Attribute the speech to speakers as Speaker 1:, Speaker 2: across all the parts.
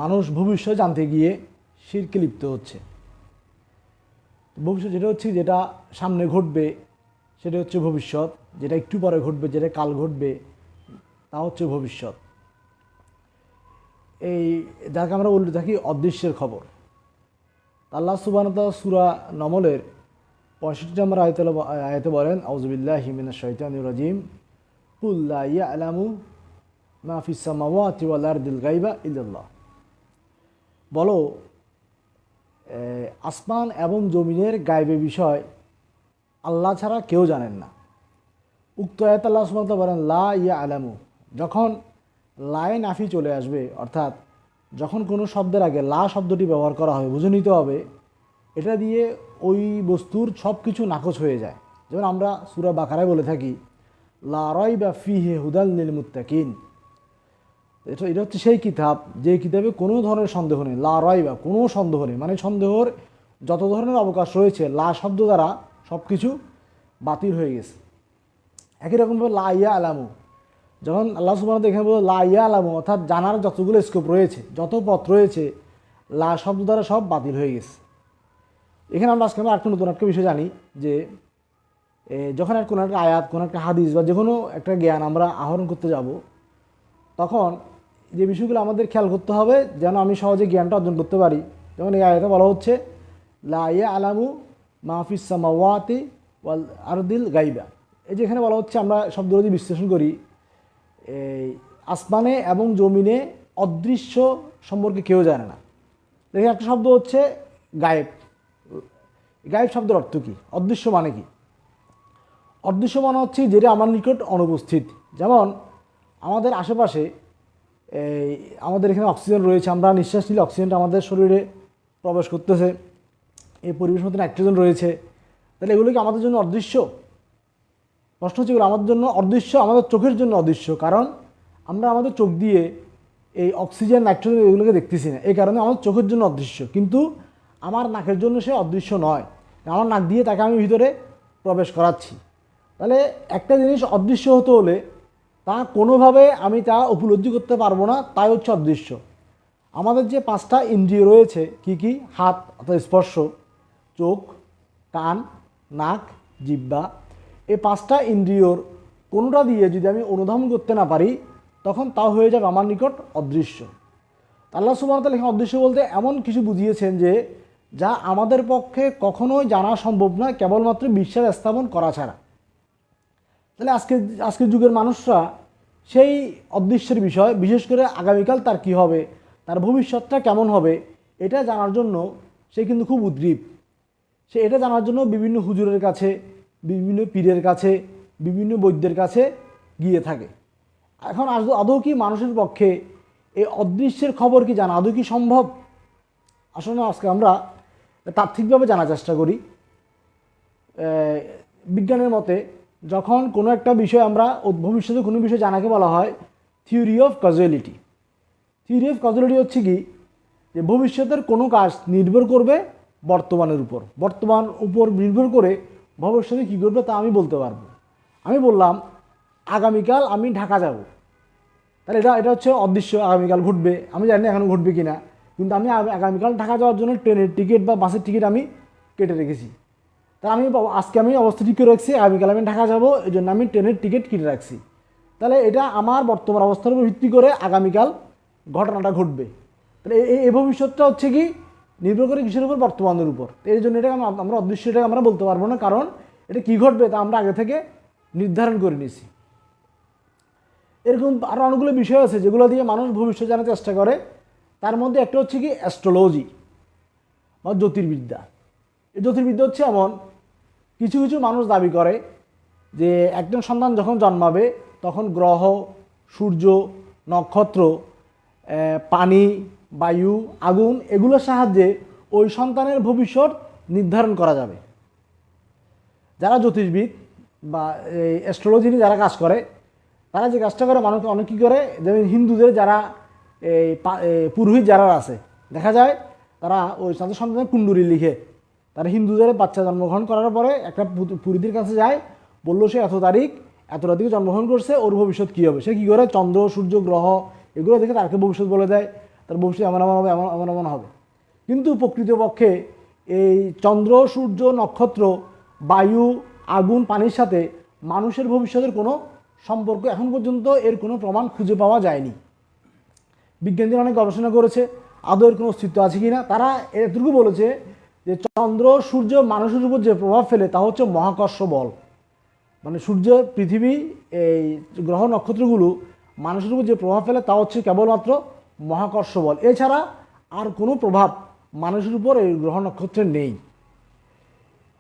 Speaker 1: মানুষ ভবিষ্যৎ জানতে গিয়ে শিরকে লিপ্ত হচ্ছে। ভবিষ্যৎ যেটা হচ্ছে, যেটা সামনে ঘটবে সেটা হচ্ছে ভবিষ্যৎ, যেটা একটু পরে ঘটবে, যেটা কাল ঘটবে তা হচ্ছে ভবিষ্যৎ। এই যাকে আমরা বলতে থাকি অদৃশ্যের খবর। আল্লাহ সুবহানাহু ওয়া তাআলা সূরা নমলের 65 নম্বর আয়াতে বলেন, আউযুবিল্লাহি মিনাশ শাইতানির রাজিম, কুল লা ইয়ালামু মা ফিস সামাওয়াতি ওয়াল আরদিল গায়বা ইল্লাল্লাহ। বলো, আসমান এবং জমিনের গায়বে বিষয় আল্লাহ ছাড়া কেউ জানেন না। উক্ত আয়াতে আল্লাহ সুবহানাহু ওয়া তাআলা বলেন লা ইয়ালামু। যখন লাই নাফি চলে আসবে, অর্থাৎ যখন কোনো শব্দের আগে লা শব্দটি ব্যবহার করা হয়, বুঝে নিতে হবে এটা দিয়ে ওই বস্তুর সব কিছু নাকচ হয়ে যায়। যেমন আমরা সূরা বাকারায় বলে থাকি লা রাইবা ফিহি হুদাল লিল মুত্তাকিন। এটা হচ্ছে সেই কিতাব যে কিতাবে কোনো ধরনের সন্দেহ নেই। লা রাইবা, কোনো সন্দেহ নেই, মানে সন্দেহর যত ধরনের অবকাশ রয়েছে লা শব্দ দ্বারা সব কিছু বাতিল হয়ে গেছে। একই রকমভাবে লা ইয়া আলামু, যখন আল্লাহ সুবহানাহু ওয়া তাআলা এখানে বলে লা ইয়া আলামু, অর্থাৎ জানার যতগুলো স্কোপ রয়েছে, যত পথ রয়েছে, লা শব্দ দ্বারা সব বাতিল হয়ে গেছে। এখানে আমরা আজকে একটা নতুন একটা বিষয় জানি যে যখন কোনো একটা আয়াত, কোনো একটা হাদিস বা যে কোনো একটা জ্ঞান আমরা আহরণ করতে যাব, তখন যে বিষয়গুলো আমাদের খেয়াল করতে হবে যেন আমি সহজে জ্ঞানটা অর্জন করতে পারি। যেমন এই আয়াতে বলা হচ্ছে লা ইয়ালামু মা ফিস সামাওয়াতি ওয়াল আরদিল গায়বা। এই যেখানে বলা হচ্ছে, আমরা শব্দগুলো যদি বিশ্লেষণ করি, এই আসমানে এবং জমিনে অদৃশ্য সম্পর্কে কেউ জানে না। দেখে একটা শব্দ হচ্ছে গায়েব। গায়েব শব্দের অর্থ কী? অদৃশ্য মানে কি? অদৃশ্য মানে হচ্ছে যেটা আমার নিকট অনুপস্থিত। যেমন আমাদের আশেপাশে আমাদের এখানে অক্সিজেন রয়েছে, আমরা নিঃশ্বাস নিলে অক্সিজেনটা আমাদের শরীরে প্রবেশ করতেছে, এই পরিবেশের মধ্যে নাইট্রোজেন রয়েছে। তাহলে এগুলো কি আমাদের জন্য অদৃশ্য? প্রশ্ন হচ্ছে এগুলো আমাদের জন্য অদৃশ্য, আমাদের চোখের জন্য অদৃশ্য, কারণ আমরা আমাদের চোখ দিয়ে এই অক্সিজেন, নাইট্রোজেন এগুলোকে দেখতেছি না, এই কারণে আমাদের চোখের জন্য অদৃশ্য। কিন্তু আমার নাকের জন্য সে অদৃশ্য নয়, আমার নাক দিয়ে তাকে আমি ভিতরে প্রবেশ করাচ্ছি। তাহলে একটা জিনিস অদৃশ্য হতে হলে তা কোনোভাবে আমি তা উপলব্ধি করতে পারবো না, তাই হচ্ছে অদৃশ্য। আমাদের যে 5টা ইন্দ্রিয় রয়েছে, কি কি? হাত অর্থাৎ স্পর্শ, চোখ, কান, নাক, জিহ্বা, এই 5টা ইন্দ্রিয়র কোনোটা দিয়ে যদি আমি অনুধাবন করতে না পারি, তখন তা হয়ে যাবে আমার নিকট অদৃশ্য। আল্লাহ সুবহানাহু ওয়া তাআলা এখানে অদৃশ্য বলতে এমন কিছু বুঝিয়েছেন যে যা আমাদের পক্ষে কখনোই জানা সম্ভব নয়, কেবলমাত্র বিশ্বাস স্থাপন করা ছাড়া। তাহলে আজকের যুগের মানুষরা সেই অদৃশ্যের বিষয়, বিশেষ করে আগামীকাল তার কি হবে, তার ভবিষ্যৎটা কেমন হবে, এটা জানার জন্য সে কিন্তু খুব উদ্গ্রীব। সে এটা জানার জন্য বিভিন্ন হুজুরের কাছে, বিভিন্ন পীরের কাছে, বিভিন্ন বৈদ্যের কাছে গিয়ে থাকে। এখন আদৌ কি মানুষের পক্ষে এই অদৃশ্যের খবর কি জানা আদৌ কি সম্ভব? আসলে আজকে আমরা তাত্ত্বিকভাবে জানার চেষ্টা করি। বিজ্ঞানের মতে যখন কোনো একটা বিষয় আমরা ভবিষ্যতে কোনো বিষয় জানাকে বলা হয় থিওরি অফ কজুয়ালিটি। থিওরি অফ কজুয়ালিটি হচ্ছে কি, যে ভবিষ্যতের কোনো কাজ নির্ভর করবে বর্তমানের উপর, বর্তমান উপর নির্ভর করে ভবিষ্যতে কী ঘটবে তা আমি বলতে পারবো। আমি বললাম আগামীকাল আমি ঢাকা যাব, তাহলে এটা হচ্ছে অদৃশ্য, আগামীকাল ঘটবে, আমি জানি না এখন ঘটবে কি না, কিন্তু আমি আগামীকাল ঢাকা যাওয়ার জন্য ট্রেনের টিকিট বা বাসের টিকিট আমি কেটে রেখেছি। তা আজকে আমি অবস্থা ঠিক করে রাখছি, আগামীকাল আমি ঢাকা যাব, এই জন্য আমি ট্রেনের টিকিট কেটে রাখছি। তাহলে এটা আমার বর্তমান অবস্থার উপর ভিত্তি করে আগামীকাল ঘটনাটা ঘটবে। তাহলে এই ভবিষ্যৎটা হচ্ছে কি নির্ভর করে কিসের উপর? বর্তমানের উপর। এই জন্য এটা আমরা অদৃশ্য, এটা আমরা বলতে পারবো না, কারণ এটা কী ঘটবে তা আমরা আগে থেকে নির্ধারণ করে নিয়েছি। এরকম আরও অনেকগুলো বিষয় আছে যেগুলো দিয়ে মানুষ ভবিষ্যৎ জানার চেষ্টা করে। তার মধ্যে একটা হচ্ছে কি অ্যাস্ট্রোলজি বা জ্যোতির্বিদ্যা। এই জ্যোতির্বিদ্যা হচ্ছে এমন, কিছু কিছু মানুষ দাবি করে যে একজন সন্তান যখন জন্মাবে তখন গ্রহ, সূর্য, নক্ষত্র, পানি, বায়ু, আগুন এগুলোর সাহায্যে ওই সন্তানের ভবিষ্যৎ নির্ধারণ করা যাবে। যারা জ্যোতিষবিদ বা অ্যাস্ট্রোলজি নিয়ে যারা কাজ করে, তারা যে কাজটা করে, মানুষ অনেক কী করে, যেমন হিন্দুদের যারা পুরোহিত যারা আছে, দেখা যায় তারা ওই তাদের সন্তানের কুণ্ডলী লিখে, তারা হিন্দুদের বাচ্চা জন্মগ্রহণ করার পরে একটা পুরোহিতের কাছে যায়, বললো সে এত তারিখে জন্মগ্রহণ করছে, ওর ভবিষ্যৎ কী হবে। সে কী করে চন্দ্র, সূর্য, গ্রহ এগুলো দেখে তাকে ভবিষ্যৎ বলে দেয়। তার ভবিষ্যৎ এমন এমন হবে, এমন এমন এমন হবে। কিন্তু প্রকৃতপক্ষে এই চন্দ্র, সূর্য, নক্ষত্র, বায়ু, আগুন, পানির সাথে মানুষের ভবিষ্যতের কোনো সম্পর্ক এখন পর্যন্ত এর কোনো প্রমাণ খুঁজে পাওয়া যায়নি। বিজ্ঞানীরা অনেক গবেষণা করেছে আদৌ এর কোনো অস্তিত্ব আছে কি না। তারা এতটুকু বলেছে যে চন্দ্র, সূর্য মানুষের উপর যে প্রভাব ফেলে তা হচ্ছে মহাকর্ষ বল। মানে সূর্য, পৃথিবী, এই গ্রহ নক্ষত্রগুলো মানুষের উপর যে প্রভাব ফেলে তা হচ্ছে কেবলমাত্র মহাকর্ষ বল, এছাড়া আর কোনো প্রভাব মানুষের উপর এই গ্রহ নক্ষত্রের নেই।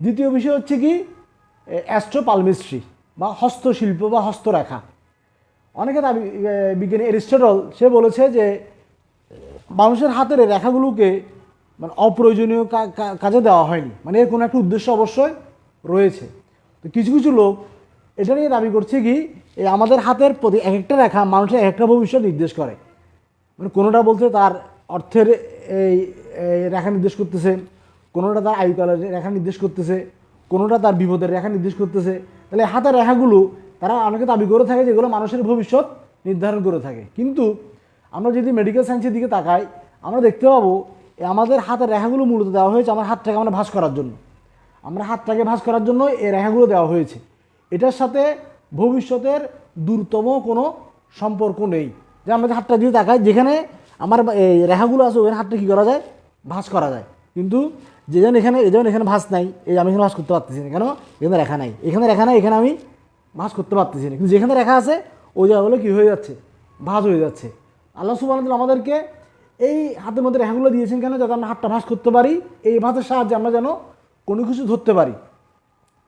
Speaker 1: দ্বিতীয় বিষয় হচ্ছে কি অ্যাস্ট্রোপালমিস্ট্রি বা হস্তশিল্প বা হস্তরেখা। অনেকে দাবি, বিজ্ঞানী এরিস্টটল সে বলেছে যে মানুষের হাতের এই রেখাগুলোকে মানে অপ্রয়োজনীয় কাজে দেওয়া হয়নি, মানে এর কোনো একটা উদ্দেশ্য অবশ্যই রয়েছে। তো কিছু কিছু লোক এটা নিয়ে দাবি করছে কি এই আমাদের হাতের প্রতি এক একটা রেখা মানুষের এক একটা ভবিষ্যৎ নির্দেশ করে। মানে কোনোটা বলতে তার অর্থের এই রেখা নির্দেশ করতেছে, কোনোটা তার আয়ুকালের রেখা নির্দেশ করতেছে, কোনোটা তার বিপদের রেখা নির্দেশ করতেছে। তাহলে হাতের রেখাগুলো তারা অনেকে দাবি করে থাকে যেগুলো মানুষের ভবিষ্যৎ নির্ধারণ করে থাকে। কিন্তু আমরা যদি মেডিকেল সায়েন্সের দিকে তাকাই আমরা দেখতে পাবো আমাদের হাতের রেখাগুলো মূলত দেওয়া হয়েছে আমার হাতটাকে আমরা ভাঁজ করার জন্য। আমরা হাতটাকে ভাঁজ করার জন্য এই রেখাগুলো দেওয়া হয়েছে। এটার সাথে ভবিষ্যতের দূরতম কোনো সম্পর্ক নেই। যে আমরা যে হাতটা দিয়ে তাকাই যেখানে আমার এই রেখাগুলো আছে ওখানে হাতটা কী করা যায়, ভাঁজ করা যায়। কিন্তু যেজন এখানে ভাঁজ নাই, এই আমি এখানে ভাঁজ করতে পারতেছি না, কেন এখানে রেখা নাই, এখানে রেখা নাই, এখানে আমি ভাঁজ করতে পারতেছি না। কিন্তু যেখানে রেখা আছে ওই জায়গাগুলো কী হয়ে যাচ্ছে, ভাঁজ হয়ে যাচ্ছে। আল্লাহ সুবহানাহু ওয়া তাআলা আমাদেরকে এই হাতের মধ্যে রেখাগুলো দিয়েছেন কেন, যাতে আমরা হাতটা ভাঁজ করতে পারি, এই ভাঁজের সাহায্যে আমরা যেন কোনো কিছু ধরতে পারি।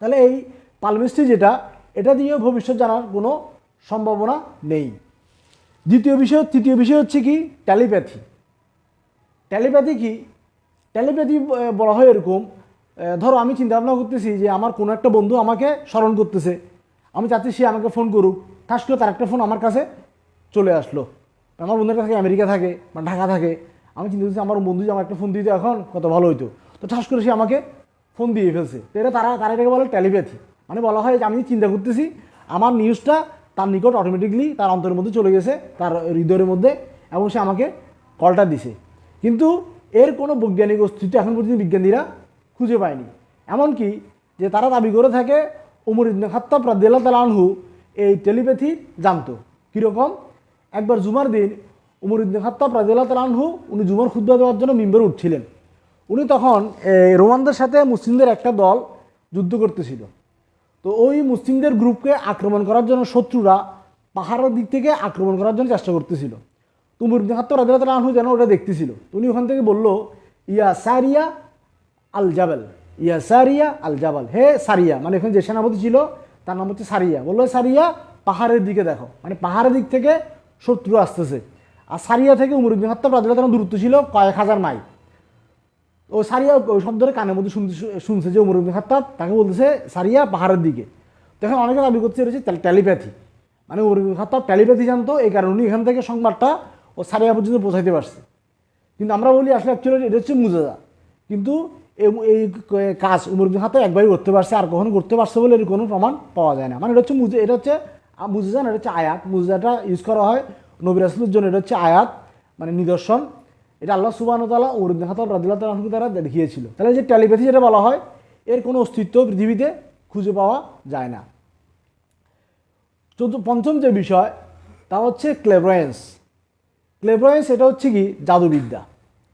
Speaker 1: তাহলে এই পালমিস্ট্রি যেটা, এটা দিয়ে ভবিষ্যৎ জানার কোনো সম্ভাবনা নেই। তৃতীয় বিষয় হচ্ছে কি টেলিপ্যাথি। টেলিপ্যাথি কি? টেলিপ্যাথি বলা হয় এরকম, ধরো আমি চিন্তা ভাবনা করতেছি যে আমার কোনো একটা বন্ধু আমাকে স্মরণ করতেছে, আমি চাচ্ছি সে আমাকে ফোন করুক, ঠাস করে তার একটা ফোন আমার কাছে চলে আসলো। আমার বন্ধুর কাছে আমেরিকা থাকে বা ঢাকা থাকে, আমি চিন্তা করছি আমার বন্ধু যে আমার একটা ফোন দিতে এখন কত ভালো হইতো, তো ঠাস করে সে আমাকে ফোন দিয়ে ফেলছে। তো এটা তারা এটাকে বলে টেলিপ্যাথি। মানে বলা হয় যে আমি চিন্তা করতেছি আমার নিউজটা তার নিকট অটোমেটিকলি তার অন্তরের মধ্যে চলে গেছে, তার হৃদয়ের মধ্যে, এবং সে আমাকে কলটা দিছে। কিন্তু এর কোনো বৈজ্ঞানিক অস্তিত্ব এখন পর্যন্ত বিজ্ঞানীরা খুঁজে পায়নি। এমনকি যে তারা দাবি করে থাকে উমর ইবনে খাত্তাব রাদিয়াল্লাহু তাআলা আনহু এই টেলিপ্যাথি জানতো। কীরকম? একবার জুমার দিন উমর ইবনে খাত্তাব রাদিয়াল্লাহু তাআলা আনহু উনি জুমার খুতবা দেওয়ার জন্য মিম্বরে উঠছিলেন। উনি তখন রোমানদের সাথে মুসলিমদের একটা দল যুদ্ধ করতেছিল। তো ওই মুসলিমদের গ্রুপকে আক্রমণ করার জন্য শত্রুরা পাহাড়ের দিক থেকে আক্রমণ করার জন্য চেষ্টা করতেছিল। তো উমর ইবনে খাত্তাব রাদিয়াল্লাহু তাআলা আনহু যেন ওটা দেখতেছিল। উনি ওখান থেকে বলল, ইয়া সারিয়া আল জাবাল, ইয়া সারিয়া আল জাবাল, হে সারিয়া, মানে এখানে যে সেনাপতি ছিল তার নাম হচ্ছে সারিয়া, বললো সারিয়া পাহাড়ের দিকে দেখো, মানে পাহাড়ের দিক থেকে শত্রু আসতেছে। আর সারিয়া থেকে উমর ইবনে খাত্তাব রাদিয়াল্লাহু তাআলা দূরত্ব ছিল কয়েক হাজার মাইল। ও সারিয়া ওই শব্দটা কানের মধ্যে শুনছে যে উমর ইবনে খাত্তাব তাকে বলতেছে সারিয়া পাহাড়ের দিকে। তখন অনেকে দাবি করছে এটা হচ্ছে টেলিপ্যাথি, মানে উমর ইবনে খাত্তাব টেলিপ্যাথি জানতো, এই কারণে উনি এখান থেকে সংবাদটা ও সারিয়া পর্যন্ত পৌঁছাইতে পারছে। কিন্তু আমরা বলি আসলে অ্যাকচুয়ালি এটা হচ্ছে মুজেজা। কিন্তু এই কাজ উমর ইবনে খাত্তাব একবারই করতে পারছে, আর কখনো করতে পারছে বলে এর কোনো প্রমাণ পাওয়া যায় না। মানে এটা হচ্ছে এটা হচ্ছে মুজেজা না, এটা হচ্ছে আয়াত। মুজেজাটা ইউজ করা হয় নবী রাসূলের জন্য, এটা হচ্ছে আয়াত মানে নিদর্শন। এটা আল্লাহ সুবহানাহু ওয়া তাআলা উমর ইবনে খাত্তাব রাদিয়াল্লাহু তাআলা আনহু দ্বারা দেখিয়েছিল। তাহলে যে টেলিপ্যাথি যেটা বলা হয় এর কোনো অস্তিত্ব পৃথিবীতে খুঁজে পাওয়া যায় না। পঞ্চম যে বিষয় তা হচ্ছে ক্লেভরেন্স। ক্লেভরেন্স এটা হচ্ছে কি জাদুবিদ্যা।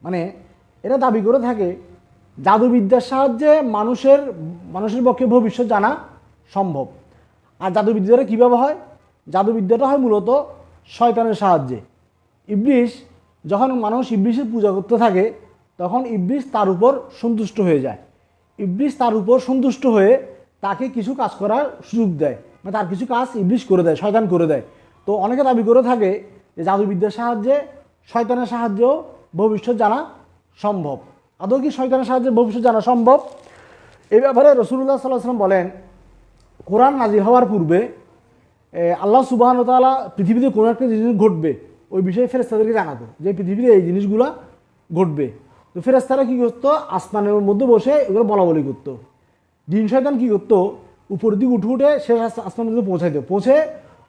Speaker 1: মানে এটা দাবি করে থাকে জাদুবিদ্যার সাহায্যে মানুষের পক্ষে ভবিষ্যৎ জানা সম্ভব। আর জাদুবিদ্যাটা কীভাবে হয়? জাদুবিদ্যাটা হয় মূলত শয়তানের সাহায্যে। ইবলিস যখন মানুষ ইবলিসের পূজা করতে থাকে তখন ইবলিস তার উপর সন্তুষ্ট হয়ে যায়। ইবলিস তার উপর সন্তুষ্ট হয়ে তাকে কিছু কাজ করার সুযোগ দেয়, মানে তার কিছু কাজ ইবলিস করে দেয়, শয়তান করে দেয়। তো অনেকে দাবি করে থাকে যে জাদুবিদ্যার সাহায্যে শয়তানের সাহায্যেও ভবিষ্যৎ জানা সম্ভব। আদৌ কি শয়তানের সাহায্যে ভবিষ্যৎ জানা সম্ভব? এই ব্যাপারে রাসূলুল্লাহ সাল্লাল্লাহু আলাইহি ওয়াসাল্লাম বলেন, কোরআন নাজিল হওয়ার পূর্বে আল্লাহ সুবহানাহু ওয়া তাআলা পৃথিবীতে কোনো একটা জিনিস ঘটবে ওই বিষয়ে ফেরেশতাদেরকে জানাতো যে পৃথিবীতে এই জিনিসগুলো ঘটবে। তো ফেরেশতারা কী করতো? আসমানের মধ্যে বসে এগুলো বলা বলি করতো। জিন শয়তান কী করতো? উপর দিকে উঠে সে আসমানের মধ্যে পৌঁছে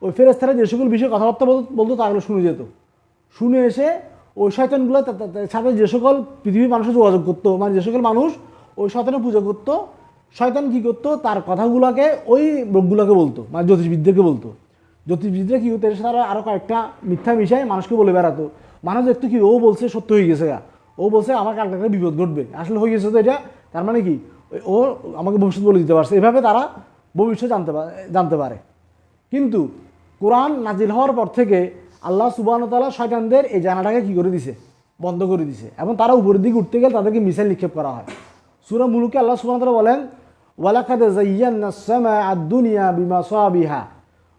Speaker 1: ওই ফেরেশতারা যে সকল বিষয়ে কথাবার্তা বলতো তাগুলো শুনে যেত। শুনে এসে ওই শয়তানগুলো সাথে যে সকল পৃথিবীর মানুষের যোগাযোগ করতো, মানে যে সকল মানুষ ওই শয়তানের পূজা করতো, শয়তান কী করতো, তার কথাগুলোকে ওই লোকগুলোকে বলতো, মানে জ্যোতিষবিদদেরকে বলতো। জ্যোতিষবিদরা কী করতো, তারা আরও কয়েকটা মিথ্যা মিশাই মানুষকে বলে বেড়াতো। মানুষ দেখতো কি ও বলছে সত্য হয়ে গেছে, ও বলছে আমার কালকে একটা বিপদ ঘটবে, আসলে হয়ে গেছে তো এটা, তার মানে কি ও আমাকে ভবিষ্যৎ বলে দিতে পারছে। এভাবে তারা ভবিষ্যৎ জানতে পারে। কিন্তু কোরআন নাজিল হওয়ার পর থেকে আল্লাহ সুবহানাহু ওয়া তাআলা শয়তানদের এই জানাটাকে কী করে দিছে, বন্ধ করে দিছে, এবং তারা উপরের দিকে উঠতে গেলে তাদেরকে মিসাইল নিক্ষেপ করা হয়। সূরা মুলুকে আল্লাহ সুবহানাহু ওয়া তাআলা বলেন, ওয়ালাকাদ যায়্যানা আস-সামাআ আদ-দুনিয়া বিমাসাবিহা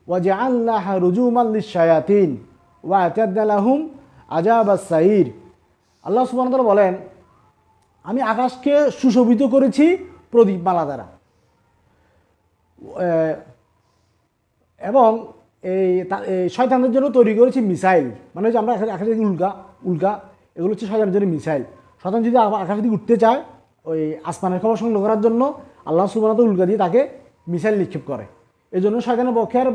Speaker 1: ওয়া জাআলনাহা রুজুমান লিশ-শায়াতিন ওয়া আ'তাদনা লাহুম আযাবাস সাঈর। আল্লাহ সুবহানাহু ওয়া তাআলা বলেন, আমি আকাশকে সুশোভিত করেছি প্রদীপমালা দ্বারা, এবং এই শয়তানদের জন্য তৈরি করেছি মিসাইল, মানে যে আমরা আকাশে উল্কা এগুলো হচ্ছে শয়তানের জন্য মিসাইল। শয়তান যদি আকাশের দিকে উঠতে চায় ওই আসমানের খবর সংগ্রহ করার জন্য আল্লাহ সুবহানাহু ওয়া তাআলা উল্কা দিয়ে তাকে মিসাইল নিক্ষেপ করে। এই জন্য শয়তানের পক্ষে আর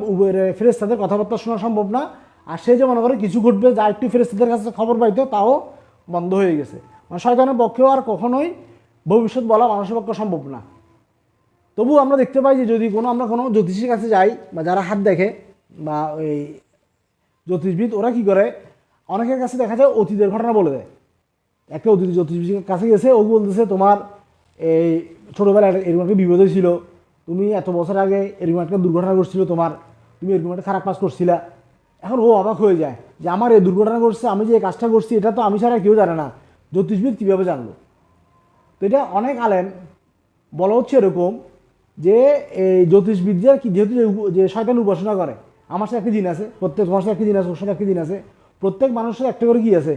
Speaker 1: ফেরেশতাদের কথাবার্তা শোনা সম্ভব না। আর সে যে মনে করে কিছু ঘটবে, যা একটু ফেরেশতাদের কাছে খবর পাইতো তাও বন্ধ হয়ে গেছে। মানে শয়তানের পক্ষেও আর কখনোই ভবিষ্যৎ বলা মানুষের পক্ষে সম্ভব না। তবু আমরা দেখতে পাই যে যদি আমরা কোনো জ্যোতিষীর কাছে যাই, বা যারা হাত দেখে বা ওই জ্যোতিষবিদ, ওরা কী করে, অনেকের কাছে দেখা যায় অতীতের ঘটনা বলে দেয়। একটা অতীত জ্যোতিষবিদের কাছে গেছে, ও বলতেছে তোমার এই ছোটোবেলায় এরকম একটা বিপদ হয়েছিল, তুমি এত বছর আগে এরকম একটা দুর্ঘটনা ঘটছিল, তুমি এরকম একটা খারাপ কাজ করছিলা। এখন ও অবাক হয়ে যায় যে আমার এই দুর্ঘটনা ঘটছে, আমি যে এই কাজটা করছি এটা তো আমি ছাড়া কেউ জানে না, জ্যোতিষবিদ কীভাবে জানলো? তো এটা অনেক আলেম বলা হচ্ছে এরকম যে এই জ্যোতিষবিদ্যা কি, যেহেতু যে শয়তান উপাসনা করে, আমার সাথে একটা জিন আছে, প্রত্যেক মানুষের একটা জিন আছে, ওর সাথে একটা জিন আছে, প্রত্যেক মানুষের একটা করে কি আছে,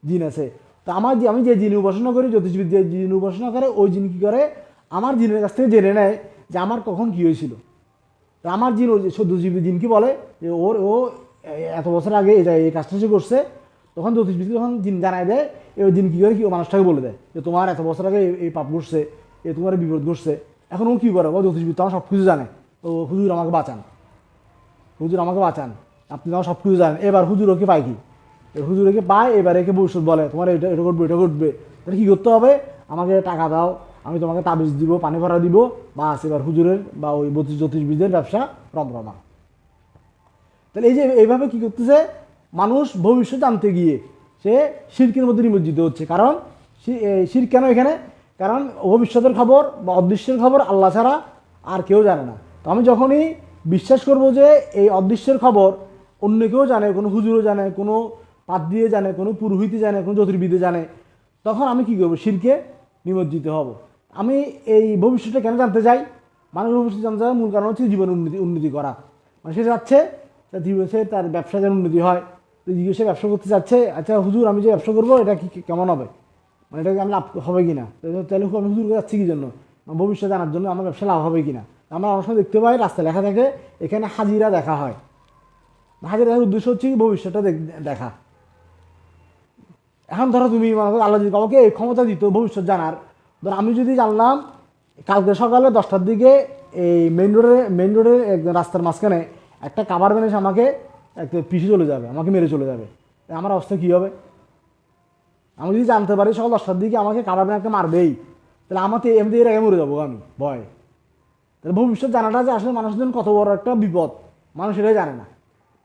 Speaker 1: জিন আছে। তো আমি যে জিন উপাসনা করি, জ্যোতিষবিদ যে জিন উপাসনা করে, ওই জিন কী করে, আমার জিনের কাছ থেকে জেনে নেয় যে আমার কখন কী হয়েছিল। তো আমার জিন, ওই জ্যোতিষবিদ জিন কি বলে যে ও এত বছর আগে এই কাজটা সে করছে, তখন জ্যোতিষবিদ যখন জিন জানায় দেয়, ওই জিন কী করে কি মানুষটাকে বলে দেয় যে তোমার এত বছর আগে এই পাপ ঘটছে, তোমার বিপদ ঘটছে। এখন ও কী করে, ও জ্যোতিষবিদ তো আমার সব কিছু জানে, ও হুজুর আমাকে বাঁচান, আপনি তো আমার সব কিছু জানেন। এবার হুজুর ওকে পায় কি, হুজুর ওকে পায়, এবার একে ভবিষ্যৎ বলে তোমার এটা ঘটবে, তাহলে কী করতে হবে, আমাকে টাকা দাও, আমি তোমাকে তাবিজ দিব, পানি ভরা দিব, বাস এবার হুজুরের বা ওই জ্যোতিষবিদের ব্যবসা রমরমা। তাহলে এই যে এইভাবে কী করতেছে, মানুষ ভবিষ্যৎ জানতে গিয়ে সে শিরকের মধ্যে নিমজ্জিত হচ্ছে। কারণ শিরক কেন এখানে, কারণ ভবিষ্যতের খবর বা অদৃশ্যের খবর আল্লাহ ছাড়া আর কেউ জানে না। তো আমি যখনই বিশ্বাস করব যে এই অদৃশ্যের খবর অন্য কেউ জানে, কোনো হুজুরও জানে, কোনো পাদ্রীও জানে, কোনো পুরোহিত জানে, কোনো জ্যোতির্বিদে জানে, তখন আমি কী করবো, শিরকে নিমজ্জিত হব। আমি এই ভবিষ্যৎটা কেন জানতে চাই, মানুষ ভবিষ্যৎ জানতে চাই মূল কারণ হচ্ছে জীবন উন্নতি করা। মানে সে যাচ্ছে তার ব্যবসা যেন উন্নতি হয়, তো সে ব্যবসা করতে চাচ্ছে, আচ্ছা হুজুর আমি যে ব্যবসা করবো এটা কি কেমন হবে, মানে এটা আমি লাভ হবে কি না, তাহলে আমি হুজুরকে যাচ্ছি কী জন্য, ভবিষ্যৎ জানার জন্য, আমার ব্যবসা লাভ হবে কি না। আমরা অনেক সময় দেখতে পাই রাস্তায় লেখা থাকে এখানে হাজিরা দেখা হয়, হাজিরা দেখার উদ্দেশ্য হচ্ছে কি ভবিষ্যৎটা দেখা। এখন ধরো তুমি আল্লাহ যদি আমাকে এই ক্ষমতা দিত ভবিষ্যৎ জানার, ধর আমি যদি জানলাম কালকে সকালে 10টার দিকে এই মেইন রোডের রাস্তার মাঝখানে একটা কাভার ভ্যান এসে আমাকে একটা পিছিয়ে চলে যাবে, আমাকে মেরে চলে যাবে, আমার অবস্থা কী হবে? আমি যদি জানতে পারি সকাল 10টার দিকে আমাকে কাভার ভ্যান একটা মারবেই, তাহলে আমার তো এমনি এর আগে মরে যাবো আমি ভয়। তাহলে ভবিষ্যৎ জানাটা যে আসলে মানুষের জন্য কত বড় একটা বিপদ, মানুষ এটাই জানে না।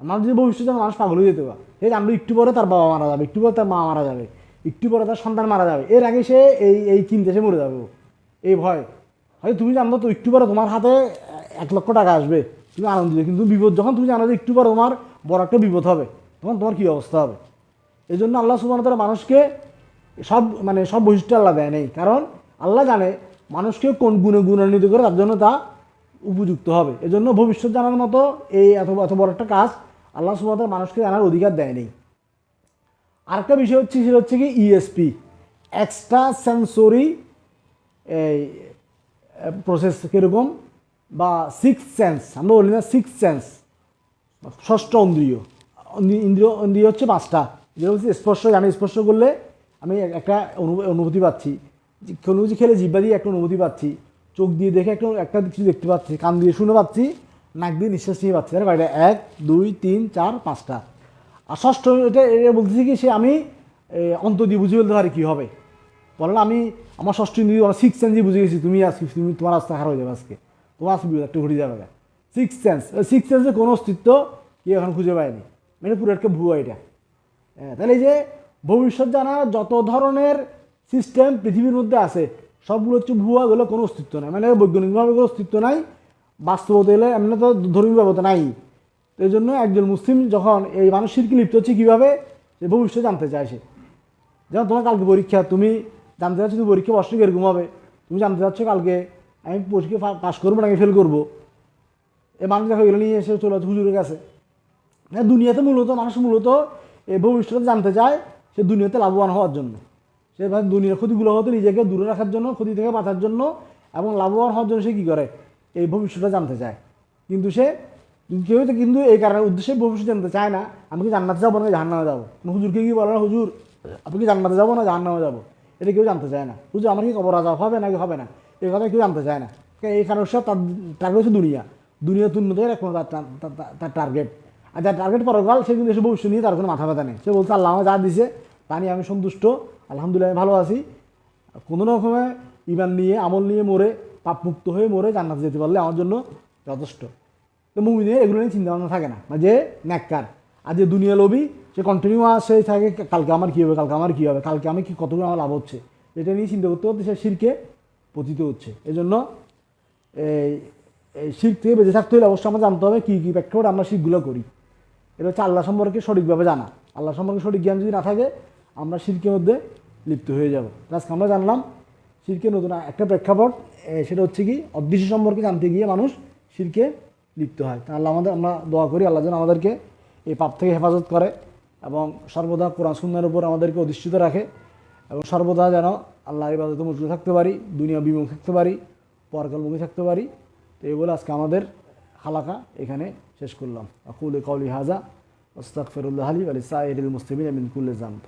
Speaker 1: মানুষ যদি ভবিষ্যৎ জানে, মানুষ পাগল হয়ে যেতে পারে। সে জানলো একটু পরে তার বাবা মারা যাবে, একটু পরে তার মা মারা যাবে, একটু পরে তার সন্তান মারা যাবে, এর আগে সে এই চিন্তা সে মরে যাবে, এই ভয়। হয়তো তুমি জানবো তো একটু পরে তোমার হাতে 1 লক্ষ টাকা আসবে, তুমি আনন্দিত, কিন্তু বিপদ যখন তুমি জানো যে একটু পরে তোমার বড় একটা বিপদ হবে, তখন তোমার কী অবস্থা হবে? এই জন্য আল্লাহ সুবহানাহু ওয়া তাআলা মানুষকে সব বৈশিষ্ট্য আল্লাহ দেয় নেই, কারণ আল্লাহ জানে মানুষকে কোন গুণে গুণান্বিত করে তার জন্য তা উপযুক্ত হবে। এজন্য ভবিষ্যৎ জানার মতো এই এত বড় একটা কাজ আল্লাহ সুবহানাহু ওয়া তাআলা মানুষকে জানার অধিকার দেয় নেই। আরেকটা বিষয় হচ্ছে, সেটা হচ্ছে কি ইএসপি, এক্সট্রা সেন্সরি এই প্রসেস কীরকম, বা সিক্স সেন্স, আমরা বলি না সিক্স সেন্স, ষষ্ঠ ইন্দ্রিয় হচ্ছে 5টা, যেটা হচ্ছে স্পর্শ। আমি স্পর্শ করলে আমি একটা অনুভূতি পাচ্ছি, কোনো কিছু খেলে জিহ্বা দিয়ে একটা অনুভূতি পাচ্ছি, চোখ দিয়ে দেখে একটা কিছু দেখতে পাচ্ছি, কান দিয়ে শুনে পাচ্ছি, নাক দিয়ে নিঃশ্বাস নিয়ে পাচ্ছি। তাহলে কয়টা? 1 2 3 4 5টা। আর ষষ্ঠ এটা বলতেছি কি, আমি অন্ত দিয়ে বুঝে ফেলতে পারি কী হবে। বলেন আমি আমার ষষ্ঠ ইন্দ্রিয় আমার সিক্স সেন্স দিয়ে বুঝে গেছি তুমি আজকে তুমি তোমার রাস্তা খারাপ হয়ে যাবে, আজকে তোমার আজকে একটা ঘুরে যাবে। সিক্স সেন্স, সিক্স সেন্সের কোনো অস্তিত্ব কেউ এখন খুঁজে পায়নি, মানে পুরো একটা ভুয়া এটা। তাহলে এই যে ভবিষ্যৎ জানার যত ধরনের সিস্টেম পৃথিবীর মধ্যে আছে সবগুলো হচ্ছে ভুয়া, এগুলো কোনো অস্তিত্ব নাই, মানে বৈজ্ঞানিকভাবে কোনো অস্তিত্ব নাই, বাস্তবতা এলে এমনি তো ধর্মীয় ব্যবস্থা নাই। এই জন্য একজন মুসলিম যখন এই মানুষেরকে লিপ্ত হচ্ছে কীভাবে, যে ভবিষ্যৎ জানতে চায় সে। যেমন তোমার কালকে পরীক্ষা, তুমি জানতে চাচ্ছ তুমি পরীক্ষা বসলে এরকম হবে, তুমি জানতে চাচ্ছ কালকে আমি পরীক্ষা পাস করবো নাকি ফেল করবো। এই মানুষ দেখা এগুলো নিয়ে এসে চলে যাচ্ছে হুজুরের কাছে। দুনিয়াতে মূলত মানুষ মূলত এই ভবিষ্যৎ জানতে চায় সে দুনিয়াতে লাভবান হওয়ার জন্য, সে দুনিয়ার ক্ষতিগুলো হতে নিজেকে দূরে রাখার জন্য, ক্ষতি থেকে বাঁচার জন্য এবং লাভবান হওয়ার জন্য সে কী করে, এই ভবিষ্যৎটা জানতে চায়। কিন্তু সে কেউ তো কিন্তু এই কারণে উদ্দেশ্যে ভবিষ্যৎ জানতে চায় না, আমি কি জান্নাতে যাবো না জাহান্নামে যাবো। হুজুরকে কি বলে না, হুজুর আপনি কি জান্নাতে যাবো না জাহান্নামে যাবো, এটা কেউ জানতে চায় না। হুজুর আমার কি কবর আযাব হবে নাকি হবে না, এই কথা কেউ জানতে চায় না। এই কারণে সব তার টার্গেট হচ্ছে দুনিয়া উন্নতের একমাত্র তার টার্গেট। আর যার টার্গেট পরকাল সে কিন্তু এসে ভবিষ্যৎ নিয়ে তার কোনো মাথা ব্যথা নেই। সে বলছে আল্লাহ আমার যা দিছে তা নিয়ে আমি সন্তুষ্ট, আলহামদুলিল্লাহ আমি ভালো আছি। কোনো রকমে ইমান নিয়ে আমল নিয়ে মরে পাপমুক্ত হয়ে মরে জান্নাতে যেতে পারলে আমার জন্য যথেষ্ট। তো মুমিনের এগুলো নিয়ে চিন্তা ভাবনা থাকে না, যে ন্যাক্কার আর যে দুনিয়া লোভী সে কন্টিনিউ আসে থাকে কালকে আমার কী হবে, কালকে আমার কী হবে, কালকে আমি কতগুলো আমার লাভ হচ্ছে, এটা নিয়ে চিন্তা করতে করতে সে শিরকে পতিত হচ্ছে। এই জন্য এই শিরক থেকে বেঁচে থাকতে হলে অবশ্যই আমরা জানতে হবে কী কী প্রেক্ষাপটে আমরা শিরকগুলো করি। এটা হচ্ছে আল্লাহ সম্পর্কে সঠিকভাবে জানা। আল্লাহ সম্পর্কে সঠিক জ্ঞান যদি না থাকে আমরা শিরকের মধ্যে লিপ্ত হয়ে যাব। আজকে আমরা জানলাম শিরকের নতুন একটা প্রেক্ষাপট, সেটা হচ্ছে কি অদৃশ্য সম্পর্কে জানতে গিয়ে মানুষ শিরকে লিপ্ত হয়। তা আল্লাহ আমরা দোয়া করি আল্লাহ যেন আমাদেরকে এই পাপ থেকে হেফাজত করে এবং সর্বদা কোরআন সুন্নাহর উপর আমাদেরকে অধিষ্ঠিত রাখে এবং সর্বদা যেন আল্লাহর ইবাদতে মশগুল থাকতে পারি, দুনিয়া বিমুখ থাকতে পারি, পরকালমুখী থাকতে পারি। তো এই বলে আজকে আমাদের হালাকা এখানে শেষ করলাম। আকুলু কওলি হাযা আস্তাগফিরুল্লাহ লি ওয়া লিসাইরিল মুসলিমিনা মিন কুল্লি যানব।